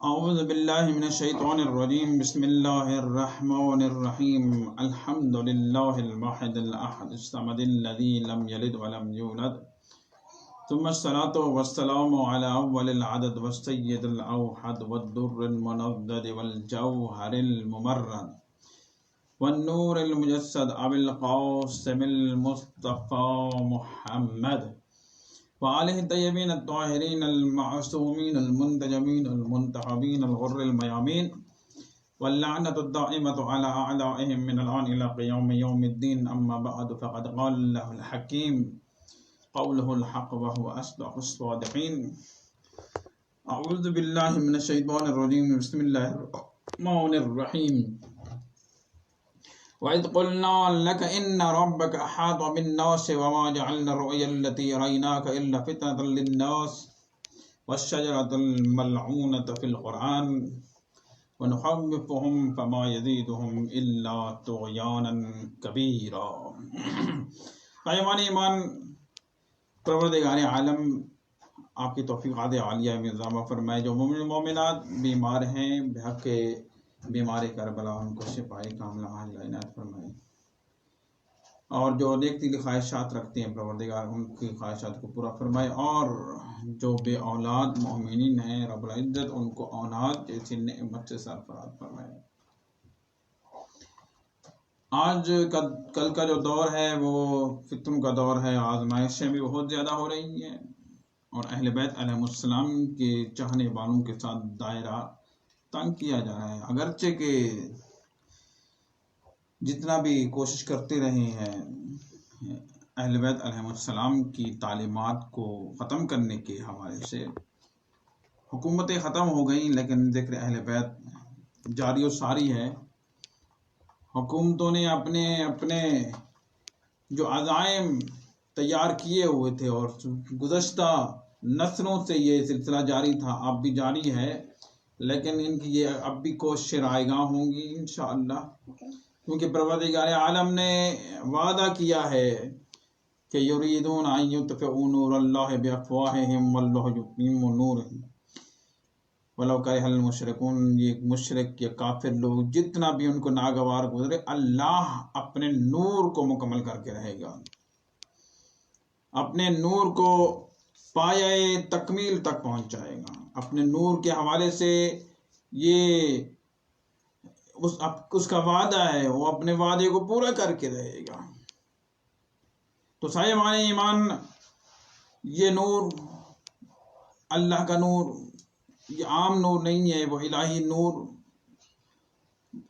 اعوذ باللہ من الشیطان الرجیم بسم اللہ الرحمن الرحیم الحمد للہ الواحد الاحد الصمد الذی لم یلد ولم یولد ثم الصلاة والسلام علی اول العدد والسید الاوحد والدر المنضد والجوہر الممرد والنور المجسد ابو القاسم المصطفى محمد وآلہ الطیبین الطاہرین المعصومین المنتجبین المنتخبین الغر المیامین واللعنۃ الدائمۃ علی اعدائهم من الآن الی قیام یوم الدین اما بعد فقد قال اللہ الحکیم قولہ الحق وهو اصدق الصادقین اعوذ باللہ من الشیطان الرجیم بسم اللہ الرحمن الرحیم وَإِذْ قُلْنَا لَكَ إِنَّ رَبَّكَ أَحَاطَ بِالنَّاسِ وَمَا جَعَلْنَا الرُّؤْيَا الَّتِي أَرَيْنَاكَ إِلَّا فِتْنَةً لِلنَّاسِ وَالشَّجَرَةَ الْمَلْعُونَةَ فِي الْقُرْآنِ وَنُخَوِّفُهُمْ فَمَا يَزِيدُهُمْ إِلَّا طُغْيَانًا كَبِيرًا۔ قائمان ایمان، پروردگار عالم آپ کی توفیقات عالیہ میں اضافہ فرمائے۔ جو مومنات بیمار ہیں بحق بیمار کربلا ان کو شفائے کاملہ عاجلہ عنایت فرمائے، اور جو نیک دلی خواہشات رکھتے ہیں پروردگار ان کی خواہشات کو پورا فرمائے، اور جو بے اولاد مومنین ہیں رب العزت ان کو اولاد جیسی نعمت سے سرفراز فرمائے۔ آج کل کا جو دور ہے وہ فتن کا دور ہے، آزمائشیں بھی بہت زیادہ ہو رہی ہیں، اور اہل بیت علیہ السلام کے چاہنے والوں کے ساتھ دائرہ تنگ کیا جا رہا ہے۔ اگرچہ کہ جتنا بھی کوشش کرتے رہے ہیں اہل بیت علیہ السلام کی تعلیمات کو ختم کرنے کے حوالے سے، حکومتیں ختم ہو گئیں لیکن ذکر اہل بیت جاری و ساری ہے۔ حکومتوں نے اپنے جو عزائم تیار کیے ہوئے تھے، اور گزشتہ نسلوں سے یہ سلسلہ جاری تھا، اب بھی جاری ہے، لیکن ان کی یہ اب بھی کوششیں رائے گاں ہوں گی انشاءاللہ، کیونکہ پروردگار عالم نے وعدہ کیا ہے کہ یریدون ان یطفئوا نور اللہ بافواہہم واللہ یتم نورہ ولو کرہ المشرکون۔ یہ مشرک یا کافر لوگ جتنا بھی ان کو ناگوار گزرے، اللہ اپنے نور کو مکمل کر کے رہے گا، اپنے نور کو پایۂ تکمیل تک پہنچائے گا۔ اپنے نور کے حوالے سے یہ اس کا وعدہ ہے، وہ اپنے وعدے کو پورا کر کے رہے گا۔ تو صاحبان ایمان، یہ نور اللہ کا نور، یہ عام نور نہیں ہے، وہ الہی نور،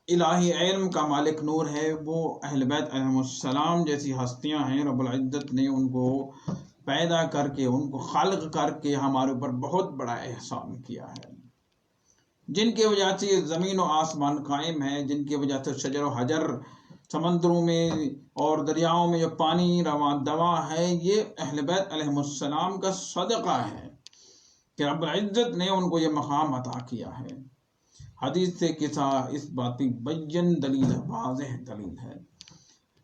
الہی علم کا مالک نور ہے۔ وہ اہل بیت علیہ السلام جیسی ہستیاں ہیں، رب العزت نے ان کو پیدا کر کے، ان کو خلق کر کے ہمارے اوپر بہت بڑا احسان کیا ہے، جن کی وجہ سے یہ زمین و آسمان قائم ہے، جن کی وجہ سے شجر و حجر، سمندروں میں اور دریاؤں میں جو پانی رواں دواں ہے، یہ اہل بیت علیہ السلام کا صدقہ ہے کہ رب العزت نے ان کو یہ مقام عطا کیا ہے۔ حدیث سے کسا اس بات کی بین دلیل ہے، واضح دلیل ہے،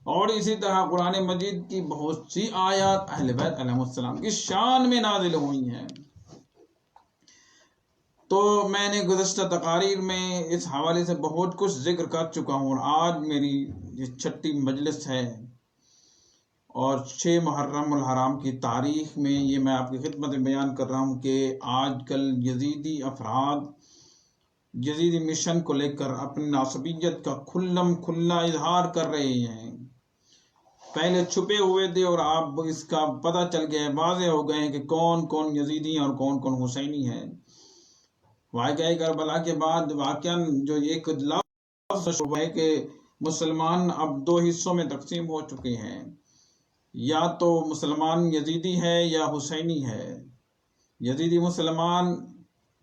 اور اسی طرح قرآن مجید کی بہت سی آیات اہل بیت علیہ السلام کی شان میں نازل ہوئی ہیں۔ تو میں نے گزشتہ تقاریر میں اس حوالے سے بہت کچھ ذکر کر چکا ہوں، اور آج میری یہ 6ٹھی مجلس ہے، اور 6 محرم الحرام کی تاریخ میں یہ میں آپ کی خدمت میں بیان کر رہا ہوں کہ آج کل یزیدی افراد یزیدی مشن کو لے کر اپنی ناسبیت کا کھلم کھلا اظہار کر رہے ہیں۔ پہلے چھپے ہوئے تھے، اور اب اس کا پتہ چل گیا ہے، واضح ہو گئے ہیں کہ کون کون یزیدی ہیں اور کون کون حسینی ہیں۔ واقعہ کربلا کے بعد واقعاً جو ایک لفظ ہے کہ مسلمان اب 2 حصوں میں تقسیم ہو چکے ہیں، یا تو مسلمان یزیدی ہے یا حسینی ہے۔ یزیدی مسلمان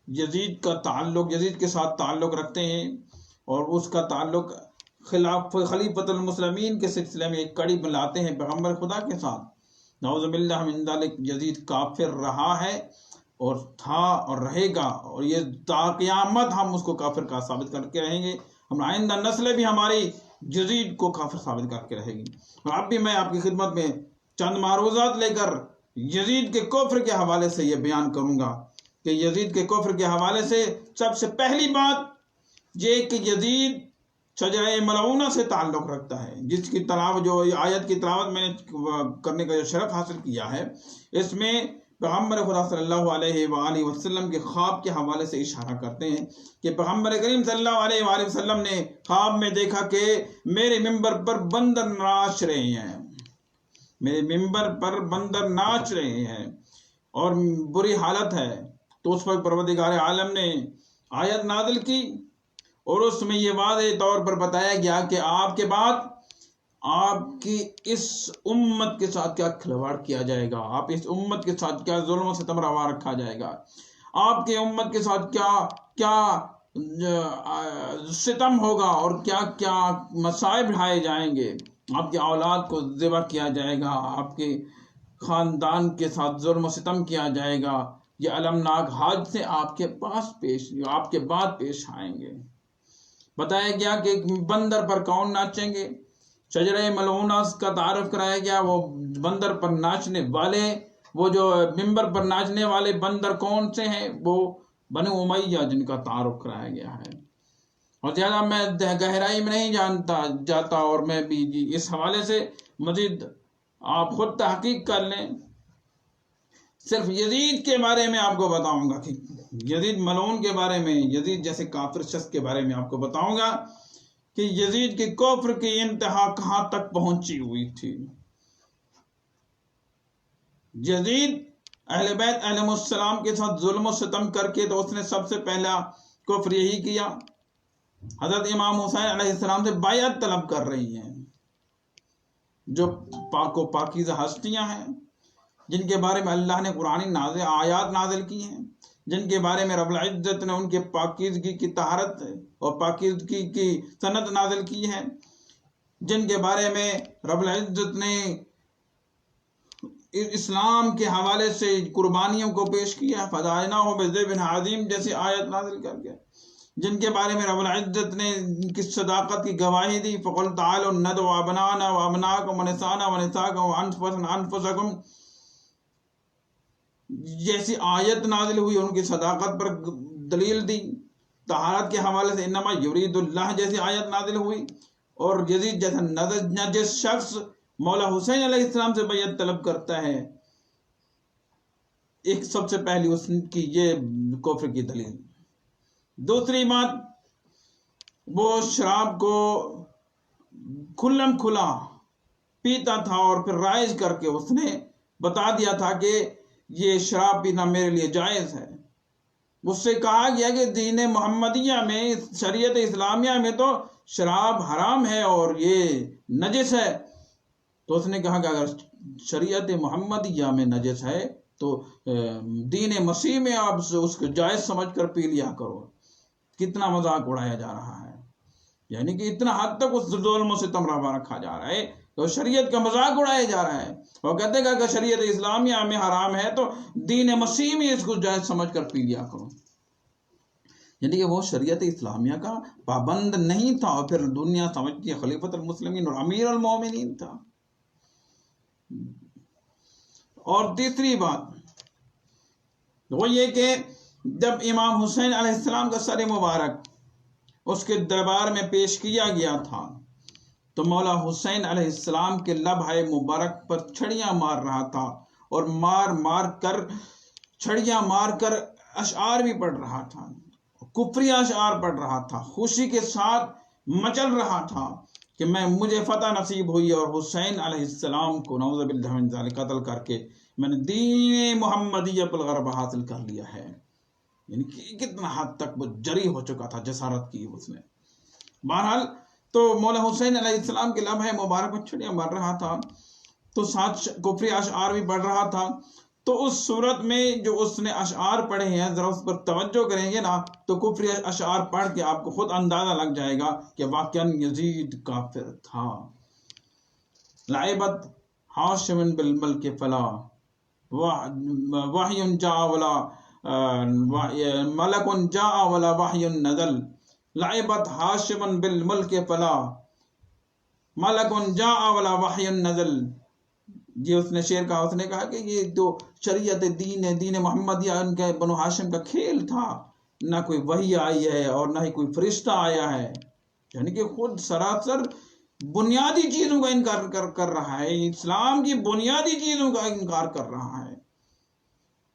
یزید کے ساتھ تعلق رکھتے ہیں، اور اس کا تعلق خلیفۃ المسلمین کے سلسلے میں ایک کڑی بناتے ہیں پیغمبر خدا کے ساتھ۔ نعوذ باللہ من ذلک، یزید کافر رہا ہے اور تھا اور رہے گا، اور یہ تا قیامت ہم اس کو کافر کا ثابت کر کے رہیں گے، ہم آئندہ نسلیں بھی ہماری یزید کو کافر ثابت کر کے رہے گی۔ اور اب بھی میں آپ کی خدمت میں چند معروضات لے کر یزید کے کفر کے حوالے سے یہ بیان کروں گا کہ یزید کے کفر کے حوالے سے سب سے پہلی بات یہ کہ یزید شجرہ ملعونہ سے تعلق رکھتا ہے، جس کی تلاوت، جو آیت کی تلاوت میں نے کرنے کا جو شرف حاصل کیا ہے، اس میں پیغمبر خدا صلی اللہ علیہ وآلہ وسلم کے خواب کے حوالے سے اشارہ کرتے ہیں کہ پیغمبر کریم صلی اللہ علیہ وآلہ وسلم نے خواب میں دیکھا کہ میرے ممبر پر بندر ناچ رہے ہیں، میرے ممبر پر بندر ناچ رہے ہیں اور بری حالت ہے۔ تو اس وقت پروردگار عالم نے آیت نازل کی اور اس میں یہ واضح طور پر بتایا گیا کہ آپ کے بعد آپ کی اس امت کے ساتھ کیا کھلواڑ کیا جائے گا، آپ اس امت کے ساتھ کیا ظلم و ستم روا رکھا جائے گا، آپ کی امت کے ساتھ کیا ستم ہوگا اور کیا کیا مصائب ڈھائے جائیں گے، آپ کی اولاد کو ذبح کیا جائے گا، آپ کے خاندان کے ساتھ ظلم و ستم کیا جائے گا۔ یہ المناک حادثے آپ کے بعد پیش آئیں گے۔ بتایا گیا کہ بندر پر کون ناچیں گے، شجرہ ملعونہ کا تعارف کرایا گیا، وہ بندر پر ناچنے والے، وہ جو ممبر پر ناچنے والے بندر کون سے ہیں، وہ بنو امیہ جن کا تعارف کرایا گیا ہے۔ اور زیادہ میں گہرائی میں نہیں جاتا اور میں بھی اس حوالے سے مزید آپ خود تحقیق کر لیں۔ صرف یزید کے بارے میں آپ کو بتاؤں گا کہ یزید ملعون کے بارے میں، یزید جیسے کافر شخص کے بارے میں آپ کو بتاؤں گا کہ یزید کے کفر کی انتہا کہاں تک پہنچی ہوئی تھی۔ یزید اہل بیت علیہ السلام کے ساتھ ظلم و ستم کر کے تو اس نے سب سے پہلا کفر یہی کیا، حضرت امام حسین علیہ السلام سے بیعت طلب کر رہی ہیں، جو پاک و پاکیزہ ہستیاں ہیں، جن کے بارے میں اللہ نے قرآن آیات نازل کی ہیں، جن کے بارے میں رب العزت نے ان کے پاکیزگی کی طہارت اور پاکیزگی کی سند نازل کی ہے، جن کے بارے میں رب العزت نے اسلام کے حوالے سے قربانیوں کو پیش کیا، فدائناہ بذبح عظیم جیسی آیت نازل کر کے، جن کے بارے میں رب العزت نے کی صداقت کی گواہی دی، فَقُلْ تَعَالُوا نَدْعُ أَبْنَاءَنَا وَأَبْنَاءَكُمْ وَنِسَاءَنَا وَنِسَاءَكُمْ وَأَنفُسَكُمْ جیسی آیت نازل ہوئی، ان کی صداقت پر دلیل دی۔ طہارت کے حوالے سے انما یرید اللہ جیسی آیت نازل ہوئی، اور یزید جیسا نجس شخص مولا حسین علیہ السلام سے بیعت طلب کرتا ہے، ایک سب سے پہلی اس کی یہ کفر کی دلیل۔ دوسری بات، وہ شراب کو کھلم کھلا پیتا تھا اور پھر رائج کر کے اس نے بتا دیا تھا کہ یہ شراب پینا میرے لیے جائز ہے۔ اس سے کہا گیا کہ دین محمدیہ میں، شریعت اسلامیہ میں تو شراب حرام ہے اور یہ نجس ہے، تو اس نے کہا کہ اگر شریعت محمدیہ میں نجس ہے تو دین مسیح میں آپ اس کو جائز سمجھ کر پی لیا کرو۔ کتنا مذاق اڑایا جا رہا ہے، یعنی کہ اتنا حد تک اس ظلم و ستم روا رکھا جا رہا ہے، تو شریعت کا مذاق اڑایا جا رہا ہے۔ وہ کہتے ہیں کہ شریعت اسلامیہ میں حرام ہے تو دین مسیح میں اس کو جائز سمجھ کر پی لیا کرو، یعنی کہ وہ شریعت اسلامیہ کا پابند نہیں تھا، اور پھر دنیا سمجھتی ہے خلیفۃ المسلمین اور امیر المومنین تھا۔ اور تیسری بات وہ یہ کہ جب امام حسین علیہ السلام کا سر مبارک اس کے دربار میں پیش کیا گیا تھا تو مولا حسین علیہ السلام کے لبہ مبارک پر چھڑیاں مار رہا تھا، اور چھڑیاں مار کر اشعار بھی پڑھ رہا تھا، کفری اشعار پڑھ رہا تھا، خوشی کے ساتھ مچل رہا تھا کہ مجھے فتح نصیب ہوئی اور حسین علیہ السلام کو نعوذ باللہ من ذالک قتل کر کے میں نے دین محمدیہ بالغرب حاصل کر لیا ہے۔ یعنی کہ کتنا حد تک وہ جری ہو چکا تھا، جسارت کی اس نے۔ بہرحال تو مولا حسین علیہ السلام کے لبہ مبارک میں چھڑیاں مار رہا تھا، تو ساتھ کفری اشعار بھی پڑھ رہا تھا۔ تو اس صورت میں جو اس نے اشعار پڑھے ہیں، ذرا اس پر توجہ کریں گے نا تو کفری اشعار پڑھ کے آپ کو خود اندازہ لگ جائے گا کہ واقعاً یزید کافر تھا۔ لعبت ہاشم بالملک فلا وحی جاء ولا ملک جاء ولا وحی نزل، لعبت ہاشم بالملک فلا ملک جاء ولا وحی نزل، یہ اس نے شعر کہا، اس نے کہا کہ یہ جو شریعت دین ہے، دین محمدیہ، ان کے بنو ہاشم کا کھیل تھا، نہ کوئی وحی آئی ہے اور نہ ہی کوئی فرشتہ آیا ہے، یعنی کہ خود سراسر بنیادی چیزوں کا انکار کر رہا ہے، اسلام کی بنیادی چیزوں کا انکار کر رہا ہے،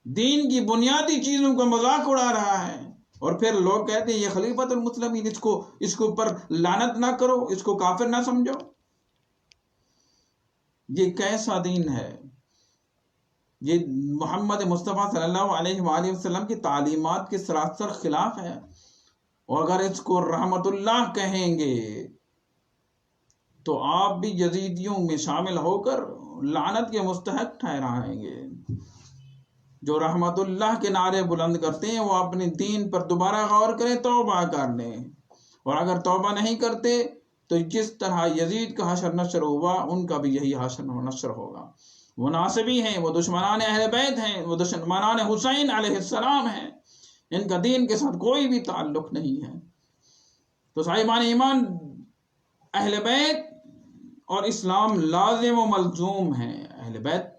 دین کی بنیادی چیزوں کا مذاق اڑا رہا ہے، اور پھر لوگ کہتے ہیں یہ خلیفۃ المسلمین، اس کو اوپر لعنت نہ کرو، اس کو کافر نہ سمجھو۔ یہ کیسا دین ہے؟ یہ محمد مصطفیٰ صلی اللہ علیہ وآلہ وسلم کی تعلیمات کے سراسر خلاف ہے، اور اگر اس کو رحمت اللہ کہیں گے تو آپ بھی یزیدیوں میں شامل ہو کر لعنت کے مستحق ٹھہرائیں گے۔ جو رحمت اللہ کے نعرے بلند کرتے ہیں وہ اپنے دین پر دوبارہ غور کریں، توبہ کر لیں، اور اگر توبہ نہیں کرتے تو جس طرح یزید کا حشر نشر ہوا ان کا بھی یہی حشر نشر ہوگا۔ وہ ناصبی ہیں، وہ دشمنان اہل بیت ہیں، وہ دشمنان حسین علیہ السلام ہیں، ان کا دین کے ساتھ کوئی بھی تعلق نہیں ہے۔ تو صاحبان ایمان، اہل بیت اور اسلام لازم و ملزوم ہیں، اہل بیت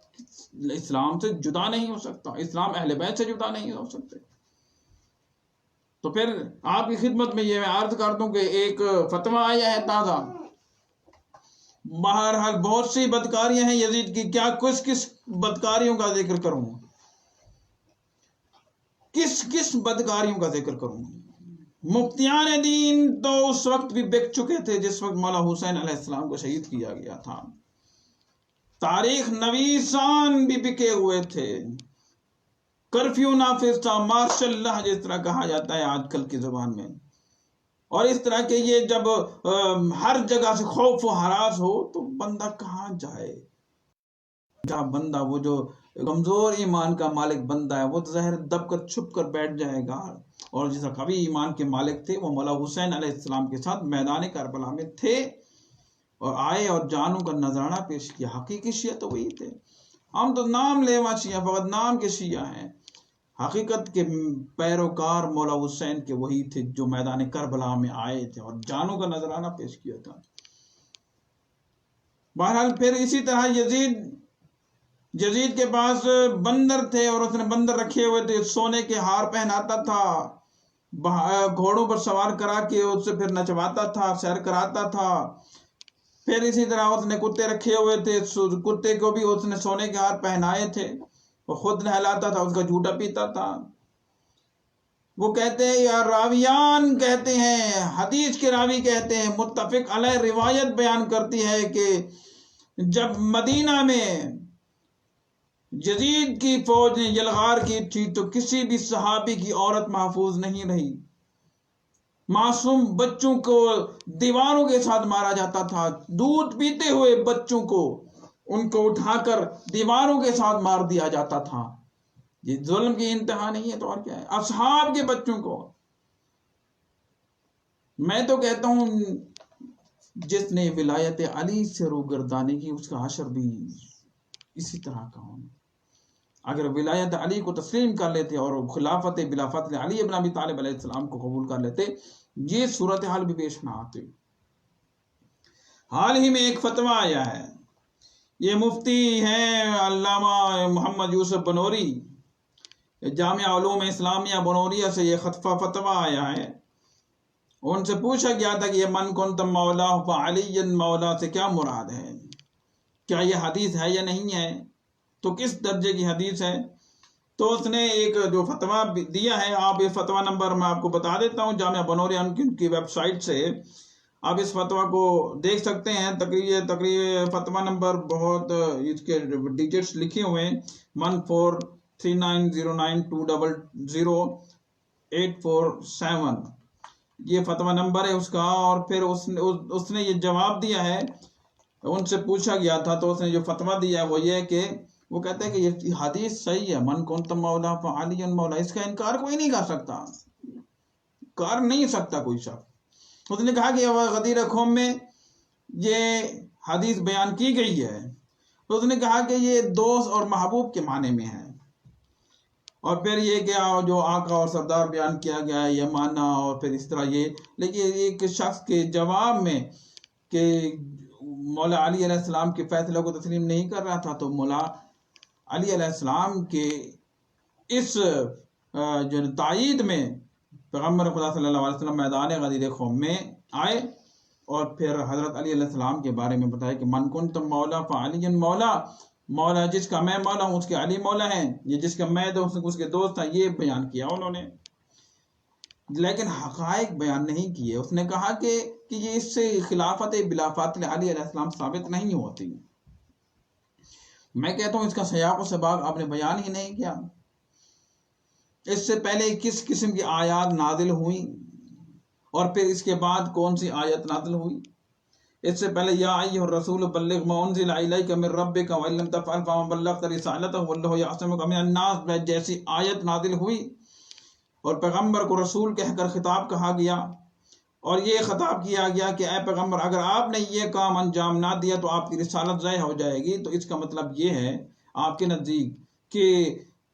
اسلام سے جدا نہیں ہو سکتا، اسلام اہل بیت سے جدا نہیں ہو سکتے۔ تو پھر آپ کی خدمت میں یہ میں عرض کر دوں کہ ایک فتویٰ آیا ہے تازہ، بہرحال بہت سی بدکاریاں ہیں یزید کی، کیا کس بدکاریوں کا ذکر کروں، کس بدکاریوں کا ذکر کروں۔ مفتیان دین تو اس وقت بھی بک چکے تھے جس وقت مولا حسین علیہ السلام کو شہید کیا گیا تھا، تاریخ نویسان بھی بکے ہوئے تھے، کرفیو نافذ تھا، ماشاء اللہ جس طرح کہا جاتا ہے آج کل کی زبان میں، اور اس طرح کے یہ جب ہر جگہ سے خوف و ہراس ہو تو بندہ کہاں جائے، جہاں بندہ وہ جو کمزور ایمان کا مالک بندہ ہے وہ ظاہر دب کر چھپ کر بیٹھ جائے گا، اور جیسا قوی ایمان کے مالک تھے وہ مولا حسین علیہ السلام کے ساتھ میدان کربلا میں تھے اور آئے اور جانوں کا نذرانہ پیش کیا۔ حقیقی شیعہ تو وہی تھے، ہم تو نام لیوا شیعہ، فقط نام کے شیعہ ہیں، حقیقت کے پیروکار مولا حسین کے وہی تھے جو میدان کربلا میں آئے تھے اور جانوں کا نذرانہ پیش کیا تھا۔ بہرحال پھر اسی طرح یزید کے پاس بندر تھے اور اس نے بندر رکھے ہوئے تھے، سونے کے ہار پہناتا تھا، گھوڑوں پر سوار کرا کے اس سے پھر نچواتا تھا، سیر کراتا تھا۔ پھر اسی طرح اس نے کتے رکھے ہوئے تھے، کتے کو بھی اس نے سونے کے ہار پہنائے تھے، وہ خود نہلاتا تھا، اس کا جھوٹا پیتا تھا۔ وہ کہتے ہیں یا راویان کہتے ہیں، حدیث کے راوی کہتے ہیں، متفق علیہ روایت بیان کرتی ہے کہ جب مدینہ میں یزید کی فوج نے یلغار کی تھی تو کسی بھی صحابی کی عورت محفوظ نہیں رہی، معصوم بچوں کو دیواروں کے ساتھ مارا جاتا تھا، دودھ پیتے ہوئے بچوں کو ان کو اٹھا کر دیواروں کے ساتھ مار دیا جاتا تھا۔ یہ ظلم کی انتہا نہیں ہے تو اور کیا ہے؟ اصحاب کے بچوں کو۔ میں تو کہتا ہوں جس نے ولایت علی سے روگردانی کی اس کا حشر بھی اسی طرح کا ہونا۔ اگر ولایت علی کو تسلیم کر لیتے اور خلافت بلا فضل علی ابن ابی طالب علیہ السلام کو قبول کر لیتے، یہ صورتحال بھی پیش نہ آتی۔ حال ہی میں ایک فتویٰ آیا ہے، یہ مفتی ہیں علامہ محمد یوسف بنوری، جامعہ علوم اسلامیہ بنوریہ سے یہ فتویٰ آیا ہے۔ ان سے پوچھا گیا تھا کہ یہ من کنتم مولا فعلی مولا سے کیا مراد ہے، کیا یہ حدیث ہے یا نہیں ہے، تو کس درجے کی حدیث ہے؟ تو اس نے ایک جو فتویٰ دیا ہے، آپ یہ فتویٰ نمبر میں آپ کو بتا دیتا ہوں، جامعہ بنوریہ کی ویب سائٹ سے آپ اس فتویٰ کو دیکھ سکتے ہیں۔ تقریر فتویٰ نمبر بہت اس کے ڈیجٹس لکھے ہوئے ہیں، 143909200847 یہ فتویٰ نمبر ہے اس کا۔ اور پھر اس نے یہ جواب دیا ہے، ان سے پوچھا گیا تھا تو اس نے جو فتویٰ دیا ہے وہ یہ کہ وہ کہتے ہیں کہ یہ حدیث صحیح ہے، من کنتم مولا فعلی مولا، اس کا انکار کوئی نہیں کر سکتا، کر نہیں سکتا کوئی شخص۔ اس نے کہا کہ غدیر قوم میں یہ حدیث بیان کی گئی ہے، تو اس نے کہا کہ یہ دوست اور محبوب کے معنی میں ہے، اور پھر یہ کہ جو آقا اور سردار بیان کیا گیا ہے یہ معنی، اور پھر اس طرح یہ، لیکن ایک شخص کے جواب میں کہ مولا علی علیہ السلام کے فیصلوں کو تسلیم نہیں کر رہا تھا، تو مولا علی علیہ السلام کے اس جو تائید میں پیغمبر خدا صلی اللہ علیہ وسلم میدان غدیر قوم میں آئے اور پھر حضرت علی علیہ السلام کے بارے میں بتایا کہ من کنت مولا فعلی مولا، مولا جس کا میں مولا ہوں اس کے علی مولا ہیں، یہ جس کا میں دوست اس کے دوست ہیں، یہ بیان کیا انہوں نے، لیکن حقائق بیان نہیں کیے۔ اس نے کہا کہ یہ اس سے خلافت بلا فاصلہ علی علیہ السلام ثابت نہیں ہوتی۔ میں کہتا ہوں اس کا سیاق و سباق آپ نے بیان ہی نہیں کیا۔ اس سے پہلے کس قسم کی آیات نازل ہوئی اور پھر اس کے بعد کون سی آیت نازل ہوئی؟ اس سے پہلے یا ایھا الرسول بلغ ما انزل الیک من ربک وان لم تفعل فما بلغت رسالتہ واللہ یعصمک من الناس جیسی آیت نازل ہوئی، اور پیغمبر کو رسول کہہ کر خطاب کہا گیا، اور یہ خطاب کیا گیا کہ اے پیغمبر اگر آپ نے یہ کام انجام نہ دیا تو آپ کی رسالت ضائع ہو جائے گی۔ تو اس کا مطلب یہ ہے آپ کے نزدیک کہ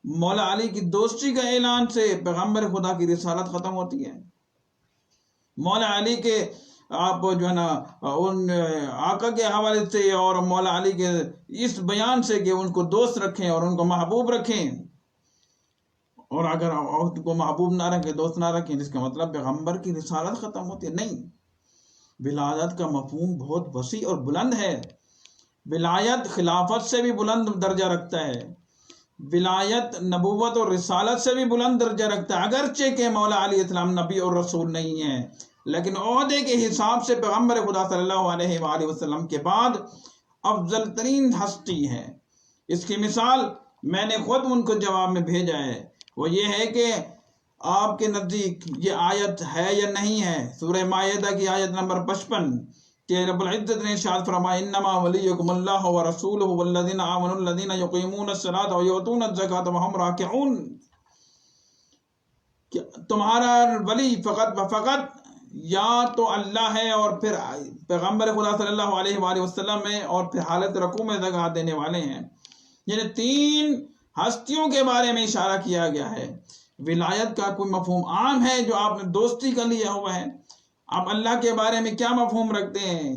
مولا علی کی دوستی کا اعلان سے پیغمبر خدا کی رسالت ختم ہوتی ہے؟ مولا علی کے آپ جو ہے نا ان آقا کے حوالے سے اور مولا علی کے اس بیان سے کہ ان کو دوست رکھیں اور ان کو محبوب رکھیں، اور اگر ان کو محبوب نہ رکھیں دوست نہ رکھیں جس کا مطلب پیغمبر کی رسالت ختم ہوتی ہے؟ نہیں، ولایت کا مفہوم بہت وسیع اور بلند ہے۔ ولایت خلافت سے بھی بلند درجہ رکھتا ہے، ولایت نبوت اور رسالت سے بھی بلند درجہ رکھتا ہے، اگرچہ کہ مولا علیہ السلام نبی اور رسول نہیں ہیں، لیکن عہدے کے حساب سے پیغمبر خدا صلی اللہ علیہ وآلہ وسلم کے بعد افضل ترین ہستی ہے۔ اس کی مثال میں نے خود ان کو جواب میں بھیجا ہے، وہ یہ ہے کہ آپ کے نزدیک یہ آیت ہے یا نہیں ہے؟ سورہ مائدہ کی آیت نمبر 55 کہ رب العزت نے ارشاد فرمایا انما ولیکم اللہ ورسولہ والذین آمنوا الذین یقیمون الصلاۃ ویؤتون الزکاۃ وہم راکعون، کہ تمہارا ولی فقط یا تو اللہ ہے اور پھر پیغمبر خدا صلی اللہ علیہ وآلہ وسلم ہے اور پھر حالت رکوع میں زکوٰۃ دینے والے ہیں۔ یعنی تین ہستیوں کے بارے میں اشارہ کیا گیا ہے۔ ولایت کا کوئی مفہوم عام ہے جو آپ نے دوستی کا لیا ہوا ہے؟ آپ اللہ کے بارے میں کیا مفہوم رکھتے ہیں؟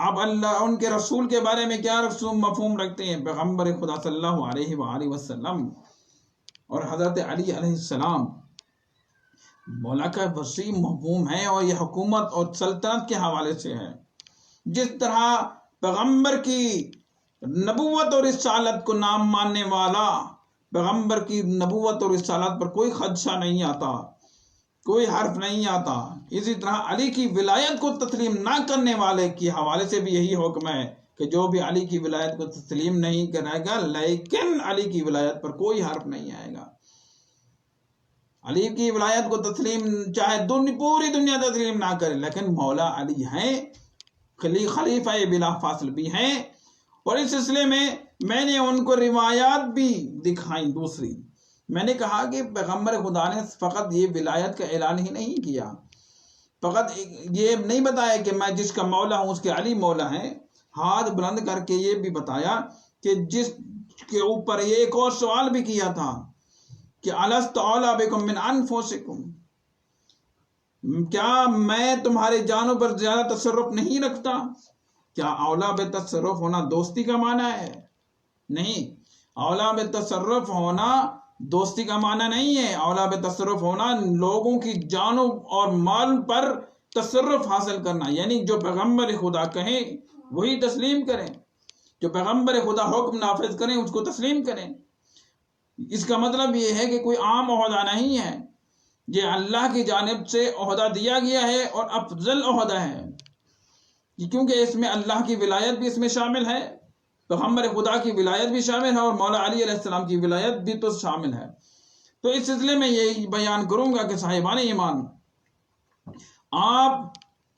آپ اللہ ان کے رسول کے بارے میں کیا مفہوم رکھتے ہیں؟ پیغمبر خدا صلی اللہ علیہ وآلہ وسلم اور حضرت علی علیہ السلام مولا کا وسیع مفہوم ہے، اور یہ حکومت اور سلطنت کے حوالے سے ہے۔ جس طرح پیغمبر کی نبوت اور رسالت کو نام ماننے والا پیغمبر کی نبوت اور رسالت پر کوئی خدشہ نہیں آتا، کوئی حرف نہیں آتا، اسی طرح علی کی ولایت کو تسلیم نہ کرنے والے کے حوالے سے بھی یہی حکم ہے کہ جو بھی علی کی ولایت کو تسلیم نہیں کرے گا لیکن علی کی ولایت پر کوئی حرف نہیں آئے گا۔ علی کی ولایت کو تسلیم چاہے پوری دنیا تسلیم نہ کرے، لیکن مولا علی ہیں، خلیفہ بلا فاصل بھی ہیں، اور اس سلسلے میں نے ان کو روایات بھی دکھائیں۔ دوسری میں نے کہا کہ پیغمبر خدا نے فقط یہ ولایت کا اعلان ہی نہیں کیا، فقط یہ نہیں بتایا کہ میں جس کا مولا ہوں اس کے علی مولا ہیں، ہاتھ بلند کر کے یہ بھی بتایا کہ جس کے اوپر یہ ایک اور سوال بھی کیا تھا کہ الست اولیٰ بکم من انفسکم، کیا میں تمہارے جانوں پر زیادہ تصرف نہیں رکھتا؟ کیا اولیٰ بے تصرف ہونا دوستی کا معنی ہے؟ نہیں، اولیٰ بے تصرف ہونا دوستی کا معنی نہیں ہے۔ اولیٰ بے تصرف ہونا لوگوں کی جانوں اور مال پر تصرف حاصل کرنا، یعنی جو پیغمبر خدا کہیں وہی تسلیم کریں، جو پیغمبر خدا حکم نافذ کریں اس کو تسلیم کریں۔ اس کا مطلب یہ ہے کہ کوئی عام عہدہ نہیں ہے، یہ اللہ کی جانب سے عہدہ دیا گیا ہے اور افضل عہدہ ہے، کیونکہ اس میں اللہ کی ولایت بھی اس میں شامل ہے، پیغمبر خدا کی ولایت بھی شامل ہے، اور مولا علی علیہ السلام کی ولایت بھی تو شامل ہے۔ تو اس سلسلے میں یہی بیان کروں گا کہ صاحبان ایمان، آپ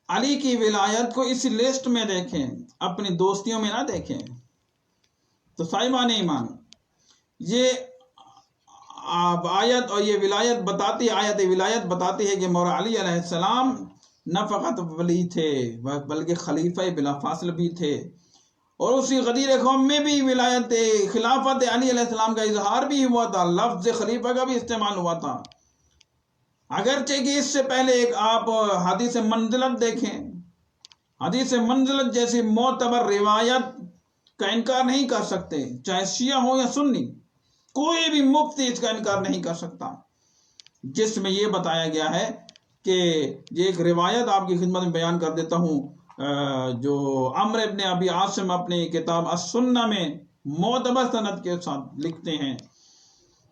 علی کی ولایت کو اس لسٹ میں دیکھیں، اپنی دوستیوں میں نہ دیکھیں۔ تو صاحبان ایمان، یہ آیت اور یہ ولایت بتاتی ہے کہ مولا علی علیہ السلام نہ فقط ولی تھے بلکہ خلیفہ بلا فاصل بھی تھے، اور اسی غدیر قوم میں بھی ولایت خلافت علی علیہ السلام کا اظہار بھی ہوا تھا، لفظ خلیفہ کا بھی استعمال ہوا تھا، اگرچہ کہ اس سے پہلے ایک آپ حدیث منزلت دیکھیں حدیث منزلت جیسی معتبر روایت کا انکار نہیں کر سکتے، چاہے شیعہ ہو یا سنی، کوئی بھی مفتی اس کا انکار نہیں کر سکتا، جس میں یہ بتایا گیا ہے کہ یہ ایک روایت آپ کی خدمت میں بیان کر دیتا ہوں، جو عمرو ابن ابی عاصم اپنی کتاب السنہ میں معتبر سند کے ساتھ لکھتے ہیں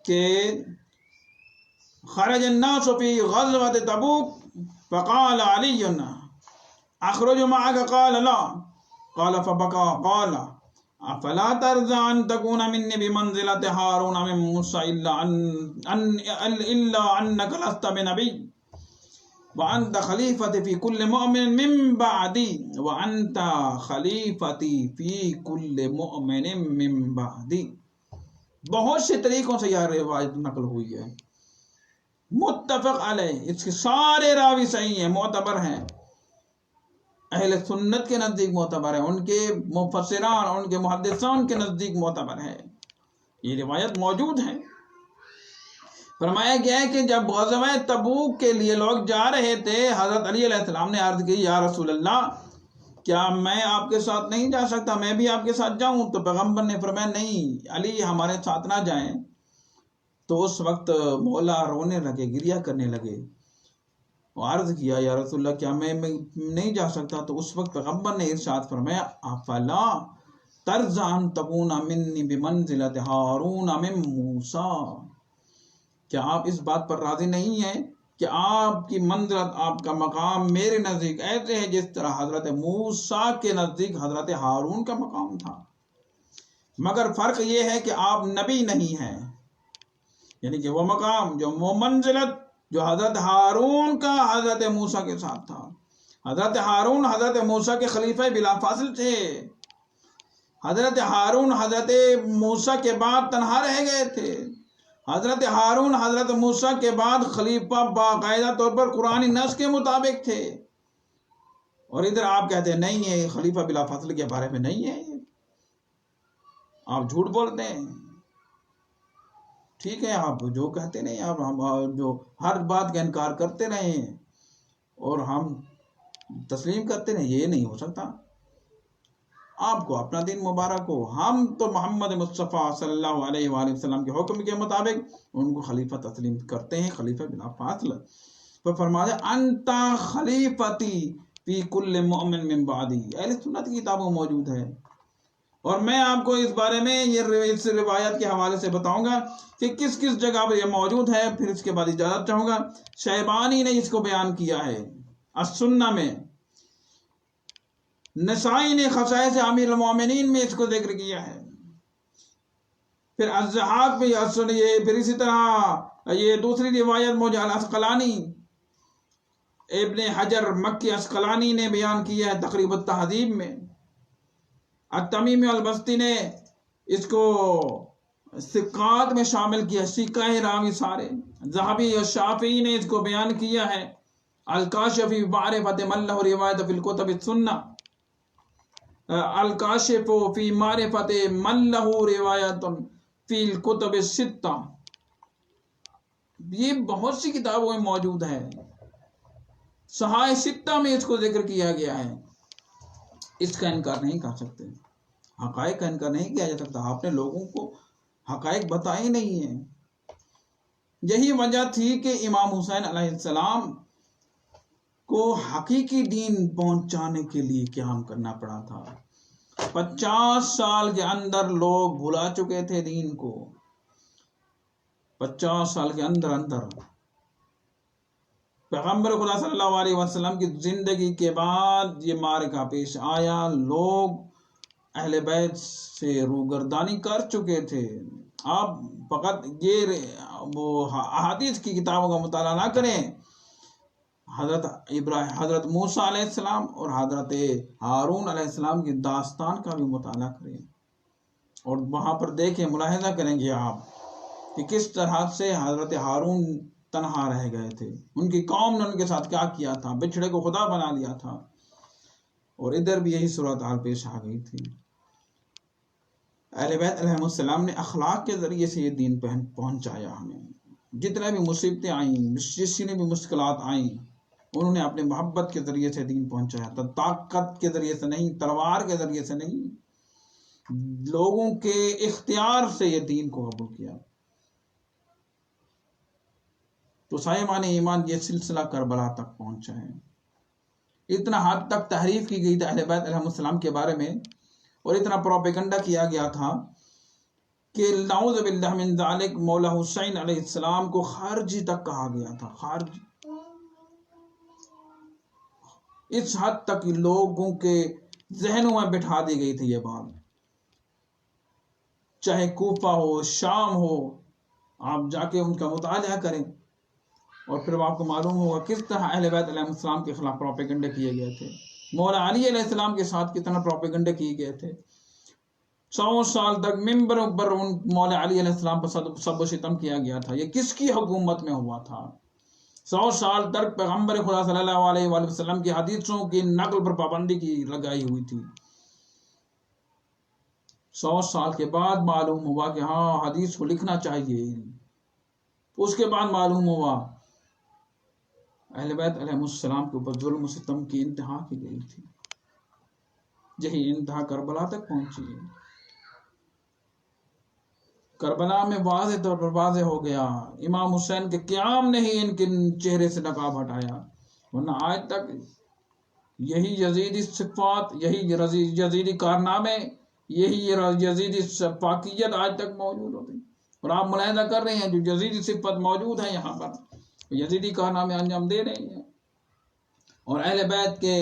کہ خرج الناس فی غزوۃ تبوک فقال علی اخرج معك قال لا قال فبكى قال افلا ترضى ان تكون مني بمنزلة هارون من موسى الا انك لست بنبي وانت خلیفتی فی کل مؤمن من بعدی وانت خلیفتی فی کل مؤمن من بعدی۔ بہت سے طریقوں سے یہ روایت نقل ہوئی ہے، متفق علیہ، اس کے سارے راوی صحیح ہیں، معتبر ہیں، اہل سنت کے نزدیک معتبر ہے، ان کے مفسران، ان کے محدثان کے نزدیک معتبر ہے، یہ روایت موجود ہے۔ فرمایا گیا ہے کہ جب غزوہ تبوک کے لیے لوگ جا رہے تھے، حضرت علی علیہ السلام نے عرض کی یا رسول اللہ کیا میں آپ کے ساتھ نہیں جا سکتا، میں بھی آپ کے ساتھ جاؤں؟ تو پیغمبر نے فرمایا نہیں علی ہمارے ساتھ نہ جائیں۔ تو اس وقت مولا رونے لگے، گریہ کرنے لگے، عرض کیا یا رسول اللہ کیا میں نہیں جا سکتا؟ تو اس وقت پیغمبر نے ارشاد فرمایا افلا ترضى ان تكون مني بمنزلة هارون من موسى، کیا آپ اس بات پر راضی نہیں ہیں کہ آپ کی منزلت، آپ کا مقام میرے نزدیک ایسے ہے جس طرح حضرت موسیٰ کے نزدیک حضرت ہارون کا مقام تھا، مگر فرق یہ ہے کہ آپ نبی نہیں ہیں، یعنی کہ وہ مقام، وہ منزلت جو حضرت ہارون کا حضرت موسیٰ کے ساتھ تھا۔ حضرت ہارون حضرت موسیٰ کے خلیفہ بلا فاصل تھے، حضرت ہارون حضرت موسیٰ کے بعد تنہا رہ گئے تھے، حضرت ہارون حضرت موسیٰ کے بعد خلیفہ باقاعدہ طور پر قرآنی نص کے مطابق تھے، اور ادھر آپ کہتے ہیں نہیں ہے، خلیفہ بلا فاصل کے بارے میں نہیں ہے، آپ جھوٹ بولتے ہیں۔ ٹھیک ہے، آپ جو کہتے نہیں، آپ جو ہر بات کا انکار کرتے رہے اور ہم تسلیم کرتے رہے، یہ نہیں ہو سکتا۔ آپ کو اپنا دین مبارک ہو، ہم تو محمد مصطفیٰ صلی اللہ علیہ وآلہ وسلم کے حکم کے مطابق ان کو خلیفہ تسلیم کرتے ہیں، خلیفہ بلا فاصل۔ تو فرمایا انتا خلیفتی فی کل مؤمن من بعدی، اہل سنت کی کتابوں موجود ہے، اور میں آپ کو اس بارے میں اس روایت کے حوالے سے بتاؤں گا کہ کس کس جگہ پر یہ موجود ہے، پھر اس کے بعد اجازت چاہوں گا۔ شیبانی نے اس کو بیان کیا ہے السنہ میں، نسائی نے خصائص امیر المومنین میں اس کو ذکر کیا ہے، پھر الضحاک میں پھر اسی طرح یہ دوسری روایت موجود الاسقلانی، ابن حجر مکی اسقلانی نے بیان کیا ہے تقریب التہذیب میں، التمیمی البستی نے اس کو ثقات میں شامل کیا، سکہ راوی سارے، ذہبی اور شافعی نے اس کو بیان کیا ہے الکاشفی معرفت من لہ روایت فی الکتب السنہ، الکاشف فی معرفت من لہ روایت فی الکتب الستہ، یہ بہت سی کتابوں میں موجود ہے، صحائح ستہ میں اس کو ذکر کیا گیا ہے، اس کا انکار نہیں کر سکتے، حقائق کا انکار نہیں کیا جا سکتا، آپ نے لوگوں کو حقائق بتائے نہیں ہیں۔ یہی وجہ تھی کہ امام حسین علیہ السلام کو حقیقی دین پہنچانے کے لیے قیام کرنا پڑا تھا۔ 50 سال کے اندر لوگ بھلا چکے تھے دین کو، 50 سال کے اندر پیغمبر خدا صلی اللہ علیہ وسلم کی زندگی کے بعد یہ معرکہ پیش آیا، لوگ اہل بیت سے روگردانی کر چکے تھے۔ آپ فقط یہ وہ احادیث کی کتابوں کا مطالعہ نہ کریں، حضرت موسیٰ علیہ السلام اور حضرت ہارون علیہ السلام کی داستان کا بھی مطالعہ کریں، اور وہاں پر دیکھیں، ملاحظہ کریں گے آپ کہ کس طرح سے حضرت ہارون تنہا رہ گئے تھے، ان کی قوم نے ان کے ساتھ کیا کیا تھا، بچھڑے کو خدا بنا لیا تھا، اور ادھر بھی یہی صورتحال پیش آ گئی تھی۔ اہل بیت علیہ السلام نے اخلاق کے ذریعے سے یہ دین پہنچایا ہمیں، جتنے بھی مصیبتیں آئیں، جس نے بھی مشکلات آئیں، انہوں نے اپنے محبت کے ذریعے سے دین پہنچایا تھا، طاقت کے ذریعے سے نہیں، تلوار کے ذریعے سے نہیں، لوگوں کے اختیار سے یہ دین کو قبول کیا۔ تو صاحبان ایمان یہ سلسلہ کربلا تک پہنچا ہے۔ اتنا حد تک تحریف کی گئی تھی اہل بیت علیہ السلام کے بارے میں، اور اتنا پروپیگنڈا کیا گیا تھا کہ نعوذ باللہ من ذالک مولا حسین علیہ السلام کو خارجی تک کہا گیا تھا، خارجی۔ اس حد تک لوگوں کے ذہنوں میں بٹھا دی گئی تھی یہ بات۔ چاہے کوفہ ہو، شام ہو، آپ جا کے ان کا مطالعہ کریں اور پھر آپ کو معلوم ہوگا کس طرح اہل بیت علیہ السلام کے خلاف پروپیگنڈے کیے گئے تھے، مولا علی علیہ السلام کے ساتھ کتنا پروپیگنڈے کیے گئے تھے۔ 100 سال تک ممبروں پر مولا علی علیہ السلام پر سب و ستم کیا گیا تھا۔ یہ کس کی حکومت میں ہوا تھا؟ 100 سال تک پیغمبر خدا صلی اللہ علیہ وآلہ وسلم کی حدیثوں کی نقل پر پابندی کی لگائی ہوئی تھی۔ 100 سال کے بعد معلوم ہوا کہ ہاں حدیث کو لکھنا چاہیے۔ اس کے بعد معلوم ہوا اہل بیت علیہ السلام کے اوپر ظلم و ستم کی انتہا کی گئی تھی۔ یہی انتہا کربلا تک پہنچی ہے۔ کربلا میں واضح طور پر واضح ہو گیا، امام حسین کے قیام نے ہی ان کے چہرے سے نقاب ہٹایا، ورنہ آج تک یہی یزیدی صفات، یہی یزیدی کارنامے، یہی یزیدی پاکیت آج تک موجود ہوتی۔ اور آپ ملاحظہ کر رہے ہیں جو یزیدی صفت موجود ہے یہاں پر، یزیدی کارنامے انجام دے رہے ہیں، اور اہل بیت کے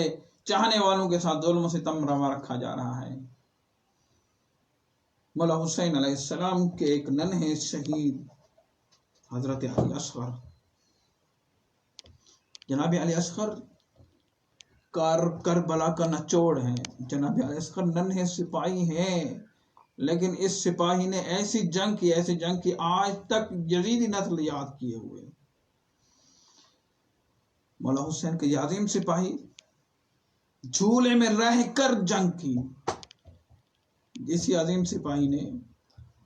چاہنے والوں کے ساتھ ظلم و ستم روا رکھا جا رہا ہے۔ مولا حسین علیہ السلام کے ایک ننھے شہید حضرت علی اصغر، جناب علی اصغر کربلا کا نچوڑ ہے۔ جناب علی اصغر ننھے سپاہی ہیں، لیکن اس سپاہی نے ایسی جنگ کی آج تک یزیدی نسل یاد کیے ہوئے۔ مولا حسین کے یہ عظیم سپاہی جھولے میں رہ کر جنگ کی۔ اسی عظیم سپاہی نے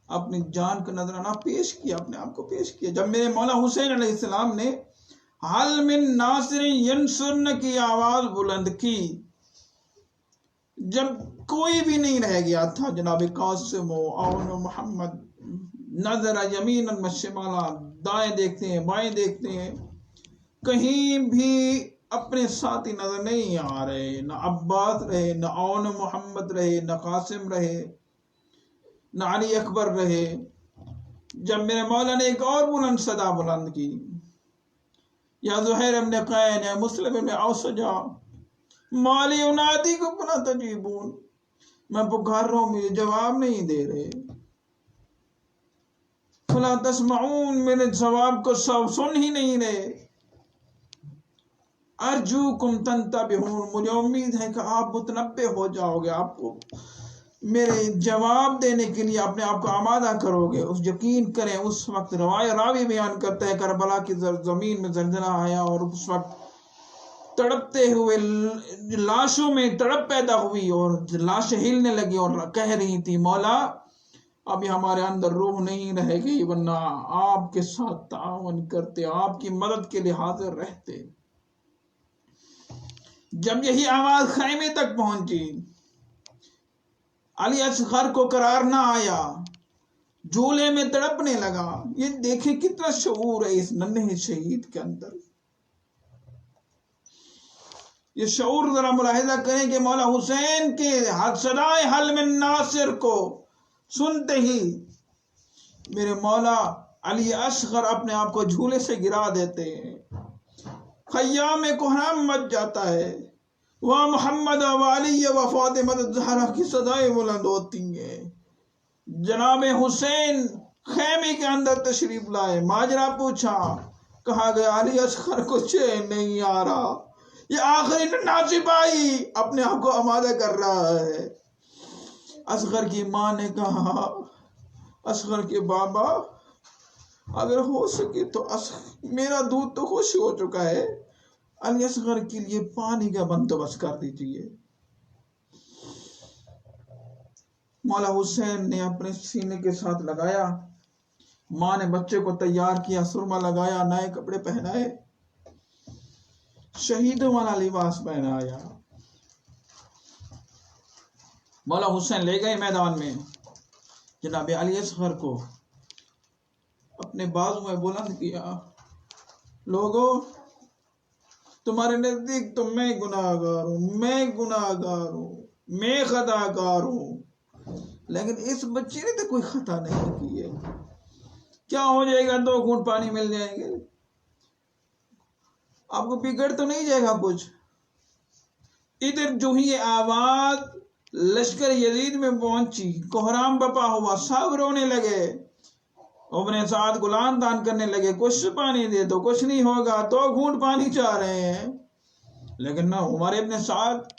اپنی جان کا نذرانہ پیش کیا، اپنے آپ کو پیش کیا۔ جب میرے مولا حسین علیہ السلام نے حل من ناصر ینصرن کی آواز بلند کی، جب کوئی بھی نہیں رہ گیا تھا، جناب قاسم و اون و محمد نظر یمیناً و شمالا، دائیں دیکھتے ہیں بائیں دیکھتے ہیں، کہیں بھی اپنے ساتھی نظر نہیں آ رہے، نہ عباس رہے، نہ اون محمد رہے، نہ قاسم رہے، نہ علی اکبر رہے۔ جب میرے مولا نے ایک اور بلند صدا بلند کی، یا زہیر ابن قین، یا مسلم ابن اوسجا، مالی انادی کو بنا تجیبون، میں پکار رہا ہوں مجھے جواب نہیں دے رہے، فلا تسمعون، میرے جواب کو سن ہی نہیں رہے، ارجوکم تنتبہون، مجھے امید ہے کہ آپ متنبہ ہو جاؤ گے، آپ کو میرے جواب دینے کے لیے اپنے آپ کو آمادہ کرو گے۔ اس یقین کریں اس وقت راوی بیان کرتا ہے کربلا کی زمین میں زلزلہ آیا، اور اس وقت تڑپتے ہوئے لاشوں میں تڑپ پیدا ہوئی، اور لاشیں ہلنے لگی اور کہہ رہی تھی مولا ابھی ہمارے اندر روح نہیں رہے گی، ورنہ آپ کے ساتھ تعاون کرتے، آپ کی مدد کے لیے حاضر رہتے۔ جب یہی آواز خیمے تک پہنچی، علی اصغر کو قرار نہ آیا، جھولے میں تڑپنے لگا۔ یہ دیکھیں کتنا شعور ہے اس ننھے شہید کے اندر۔ یہ شعور ذرا ملاحظہ کریں کہ مولا حسین کے صدائے حل من ناصر کو سنتے ہی میرے مولا علی اصغر اپنے آپ کو جھولے سے گرا دیتے ہیں، خیام کوہرام مچ جاتا ہے، وہ محمد و علی و فاطمہ الزہرا کی صدائیں بلند ہوتی ہیں۔ جناب حسین خیمے کے اندر تشریف لائے، ماجرا پوچھا، کہا گیا علی اصغر کو چین نہیں آ رہا، یہ آخری ننھا سپاہی اپنے آپ کو آمادہ کر رہا ہے۔ اصغر کی ماں نے کہا، اصغر کے بابا اگر ہو سکے تو میرا دودھ تو خوش ہو چکا ہے، علی اصغر کے لیے پانی کا بندوبست کر دیجیے۔ مولا حسین نے اپنے سینے کے ساتھ لگایا، ماں نے بچے کو تیار کیا، سرما لگایا، نئے کپڑے پہنائے، شہیدوں والا لباس پہنایا. مولا حسین لے گئے میدان میں جناب علی اصغر کو اپنے بازو میں بلند کیا. لوگوں تمہارے نزدیک تو میں گناہگار ہوں، میں خطا کار ہوں، لیکن اس بچے نے تو کوئی خطا نہیں کی ہے. کیا ہو جائے گا؟ 2 گھونٹ پانی مل جائیں گے، آپ کو بگڑ تو نہیں جائے گا کچھ. ادھر جو ہی آواز لشکر یزید میں پہنچی، کوہرام بپا ہوا، سب رونے لگے، اپنے ساتھ غلام دان کرنے لگے. کچھ پانی دے دو، کچھ نہیں ہوگا. 2 گھونٹ پانی چاہ رہے ہیں، لیکن نہ ہمارے اپنے ساتھ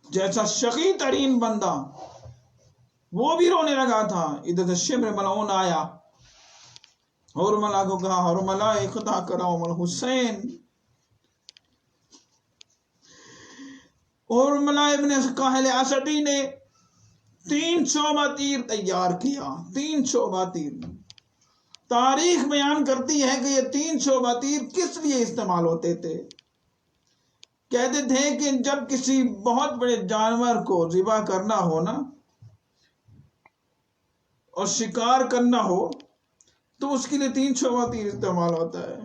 جیسا شقی ترین بندہ وہ بھی رونے لگا تھا. ادھر سے شمر ملعون آیا، حرملہ کو کہا حرملہ خطا کراؤ مل حسین. حرملہ ابن کاہل اسدی نے 3 شعبہ تیر تیار کیا. 3 شعبہ تیر. تاریخ بیان کرتی ہے کہ یہ 3 شعبہ تیر کس لیے استعمال ہوتے تھے. کہتے تھے کہ جب کسی بہت بڑے جانور کو ذبح کرنا ہو نا اور شکار کرنا ہو تو اس کے لیے 3 شعبہ تیر استعمال ہوتا ہے.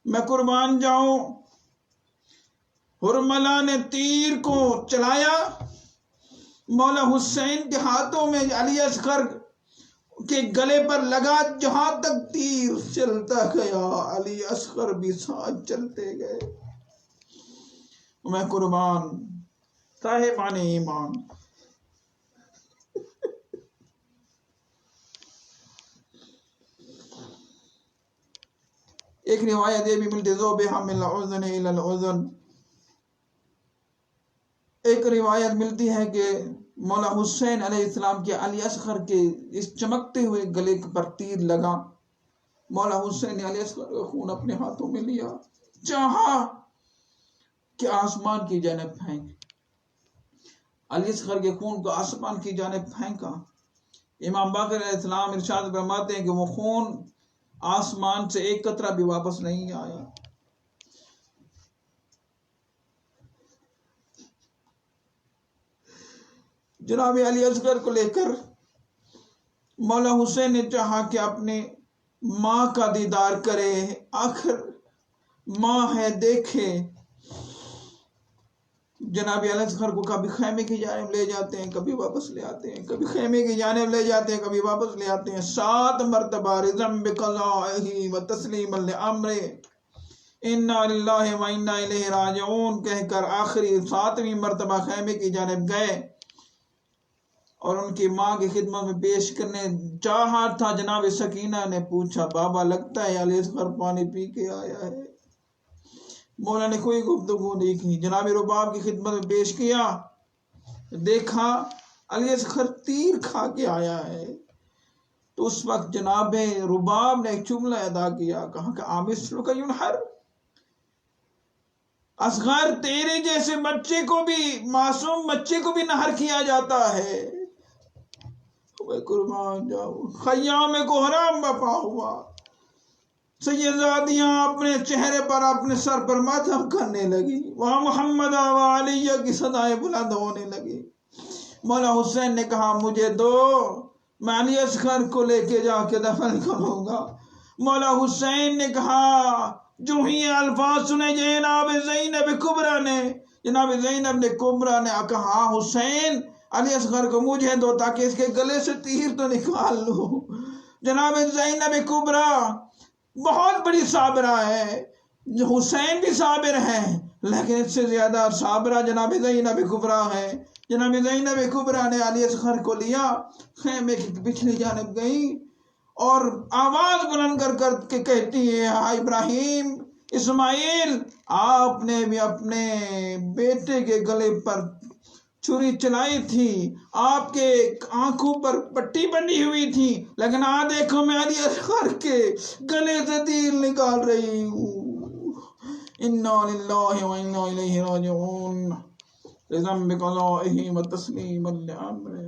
میں قربان جاؤں، حرملہ نے تیر کو چلایا، مولا حسین کے ہاتھوں میں علی اصغر کے گلے پر لگا. جہاں تک تیر چلتا گیا علی اصغر بھی ساتھ چلتے گئے. میں قربان صاحبان ایمان. ایک روایت یہ بھی ملتی ذوبہم من الاذن الی الاذن. ایک روایت ملتی ہے کہ مولا حسین علیہ السلام کے علی اصغر کے اس چمکتے ہوئے گلے پر تیر لگا. مولا حسین نے علی اصغر کا خون اپنے ہاتھوں میں لیا، چاہا کہ آسمان کی جانب پھینک. علی اصغر کے خون کو آسمان کی جانب پھینکا. امام باقر علیہ السلام ارشاد فرماتے ہیں کہ وہ خون آسمان سے ایک قطرہ بھی واپس نہیں آیا. جناب علی اصغر کو لے کر مولا حسین نے چاہا کہ اپنے ماں کا دیدار کرے، آخر ماں ہے دیکھے. جناب علی اصغر کو کبھی خیمے کی جانب لے جاتے ہیں، کبھی واپس لے آتے ہیں، کبھی خیمے کی جانب لے جاتے ہیں، کبھی واپس لے آتے ہیں. 7 مرتبہ رضا بقضائہ و تسلیما لامرہ انا للہ و انا الیہ راجعون کہہ کر آخری 7ویں مرتبہ خیمے کی جانب گئے اور ان کی ماں کی خدمت میں پیش کرنے چاہا تھا. جناب سکینہ نے پوچھا بابا لگتا ہے علی اصغر پانی پی کے آیا ہے. مولا نے کوئی گفتگو نہیں کی. جناب رباب کی خدمت میں پیش کیا، دیکھا علی اصغر تیر کھا کے آیا ہے. تو اس وقت جناب رباب نے ایک جملہ ادا کیا، کہا کہ آمثل کا ینحر، اصغر تیرے جیسے بچے کو بھی، معصوم بچے کو بھی نہر کیا جاتا ہے. میں قربان جاؤں. خیام کو حرام بپا ہوا. سیدزادیاں اپنے چہرے پر اپنے سر پر ماتم کرنے لگی، وہاں محمد و علیہ کی صدائیں بلند ہونے لگی. مولا حسین نے کہا مجھے دو، میں علی اصغر کو لے کے جا کے دفن کروں گا. مولا حسین نے کہا، جو ہی الفاظ سنے جناب زینب کبریٰ نے، جناب زینب نے کبریٰ نے کہا حسین علی اصغر کو مجھے دو تاکہ اس کے گلے سے تیر تو نکال لوں. جناب زینب کبریٰ بہت بڑی صابرہ ہے، حسین بھی صابر ہیں لیکن اس سے زیادہ صابرہ جناب زینب کبریٰ ہے. جناب زینب کبریٰ نے علی اصغر کو لیا، خیمے کی پچھلی جانب گئی اور آواز بلند کر کے کہتی ہے، ابراہیم اسماعیل آپ نے بھی اپنے بیٹے کے گلے پر چھری چلائی تھی، آپ کے آنکھوں پر پٹی بندھی ہوئی تھی، لیکن دیکھو میں علی اصغر کے گلے سے تیر نکال رہی ہوں. انا للہ و انا الیہ راجعون رضا بقضائہ و تسلیما لامرہ.